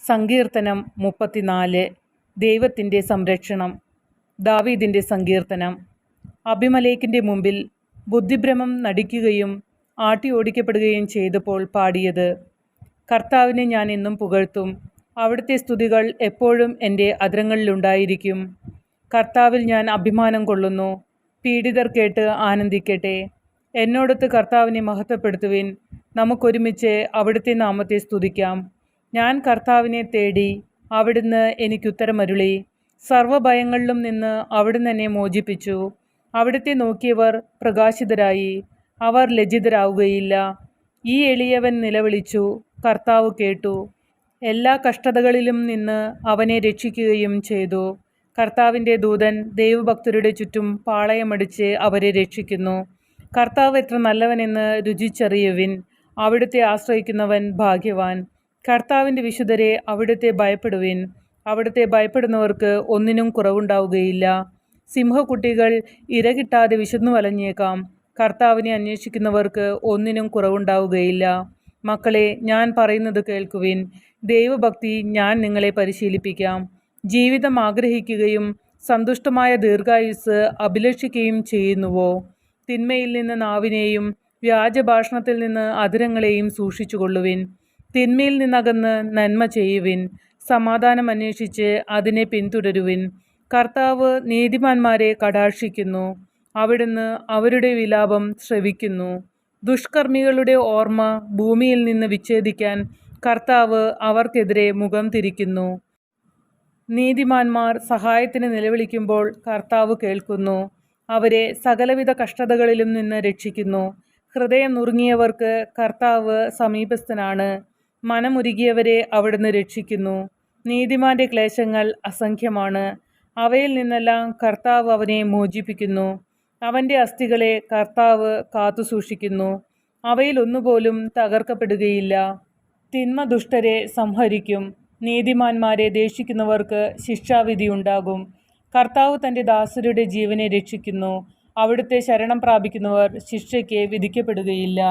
സങ്കീർത്തനം 34. ദൈവത്തിൻ്റെ സംരക്ഷണം. ദാവീദിൻ്റെ സങ്കീർത്തനം. അബിമലേക്കിൻ്റെ മുമ്പിൽ ബുദ്ധിഭ്രമം നടിക്കുകയും ആട്ടി ഓടിക്കപ്പെടുകയും ചെയ്തപ്പോൾ പാടിയത്. കർത്താവിനെ ഞാൻ എന്നും പുകഴ്ത്തും. അവിടുത്തെ സ്തുതികൾ എപ്പോഴും എൻ്റെ അധരങ്ങളിലുണ്ടായിരിക്കും. കർത്താവിൽ ഞാൻ അഭിമാനം കൊള്ളുന്നു. പീഡിതർ കേട്ട് ആനന്ദിക്കട്ടെ. എന്നോടൊത്ത് കർത്താവിനെ മഹത്വപ്പെടുത്തുവിൻ. നമുക്കൊരുമിച്ച് അവിടുത്തെ നാമത്തെ സ്തുതിക്കാം. ഞാൻ കർത്താവിനെ തേടി, അവിടുന്ന് എനിക്കുത്തരമരുളി. സർവ്വഭയങ്ങളിലും നിന്ന് അവിടുന്ന് എന്നെ മോചിപ്പിച്ചു. അവിടുത്തെ നോക്കിയവർ പ്രകാശിതരായി, അവർ ലജ്ജിതരാവുകയില്ല. ഈ എളിയവൻ നിലവിളിച്ചു, കർത്താവ് കേട്ടു. എല്ലാ കഷ്ടതകളിലും നിന്ന് അവനെ രക്ഷിക്കുകയും ചെയ്തു. കർത്താവിൻ്റെ ദൂതൻ ദൈവഭക്തരുടെ ചുറ്റും പാളയമടിച്ച് അവരെ രക്ഷിക്കുന്നു. കർത്താവ് എത്ര നല്ലവനെന്ന് രുചിച്ചറിയുവിൻ. അവിടുത്തെ ആശ്രയിക്കുന്നവൻ ഭാഗ്യവാൻ. കർത്താവിൻ്റെ വിശുദ്ധരെ അവിടുത്തെ ഭയപ്പെടുവിൻ. അവിടുത്തെ ഭയപ്പെടുന്നവർക്ക് ഒന്നിനും കുറവുണ്ടാവുകയില്ല. സിംഹക്കുട്ടികൾ ഇരകിട്ടാതെ വിശന്നു വലഞ്ഞേക്കാം. കർത്താവിനെ അന്വേഷിക്കുന്നവർക്ക് ഒന്നിനും കുറവുണ്ടാവുകയില്ല. മക്കളെ, ഞാൻ പറയുന്നത് കേൾക്കുവിൻ. ദൈവഭക്തി ഞാൻ നിങ്ങളെ പരിശീലിപ്പിക്കാം. ജീവിതം ആഗ്രഹിക്കുകയും സന്തുഷ്ടമായ ദീർഘായുസ്സ് അഭിലഷിക്കുകയും ചെയ്യുന്നുവോ? തിന്മയിൽ നിന്ന് നാവിനെയും വ്യാജഭാഷണത്തിൽ നിന്ന് അധരങ്ങളെയും സൂക്ഷിച്ചുകൊള്ളുവിൻ. തിന്മയിൽ നിന്നകന്ന് നന്മ ചെയ്യുവിൻ. സമാധാനം അന്വേഷിച്ച് അതിനെ പിന്തുടരുവിൻ. കർത്താവ് നീതിമാന്മാരെ കടാക്ഷിക്കുന്നു. അവിടുന്ന് അവരുടെ വിലാപം ശ്രവിക്കുന്നു. ദുഷ്കർമ്മികളുടെ ഓർമ്മ ഭൂമിയിൽ നിന്ന് വിച്ഛേദിക്കാൻ കർത്താവ് അവർക്കെതിരെ മുഖം തിരിക്കുന്നു. നീതിമാന്മാർ സഹായത്തിന് നിലവിളിക്കുമ്പോൾ കർത്താവ് കേൾക്കുന്നു. അവരെ സകലവിധ കഷ്ടതകളിലും നിന്ന് രക്ഷിക്കുന്നു. ഹൃദയം നുറുങ്ങിയവർക്ക് കർത്താവ് സമീപസ്ഥനാണ്. മനമുരുകിയവരെ അവിടുന്ന് രക്ഷിക്കുന്നു. നീതിമാന്റെ ക്ലേശങ്ങൾ അസംഖ്യമാണ്. അവയിൽ നിന്നെല്ലാം കർത്താവ് അവനെ മോചിപ്പിക്കുന്നു. അവൻ്റെ അസ്ഥികളെ കർത്താവ് കാത്തുസൂക്ഷിക്കുന്നു. അവയിൽ ഒന്നുപോലും തകർക്കപ്പെടുകയില്ല. തിന്മ ദുഷ്ടരെ സംഹരിക്കും. നീതിമാന്മാരെ ദേഷിക്കുന്നവർക്ക് ശിക്ഷാവിധിയുണ്ടാകും. കർത്താവ് തൻ്റെ ദാസരുടെ ജീവനെ രക്ഷിക്കുന്നു. അവിടുത്തെ ശരണം പ്രാപിക്കുന്നവർ ശിക്ഷയ്ക്ക് വിധിക്കപ്പെടുകയില്ല.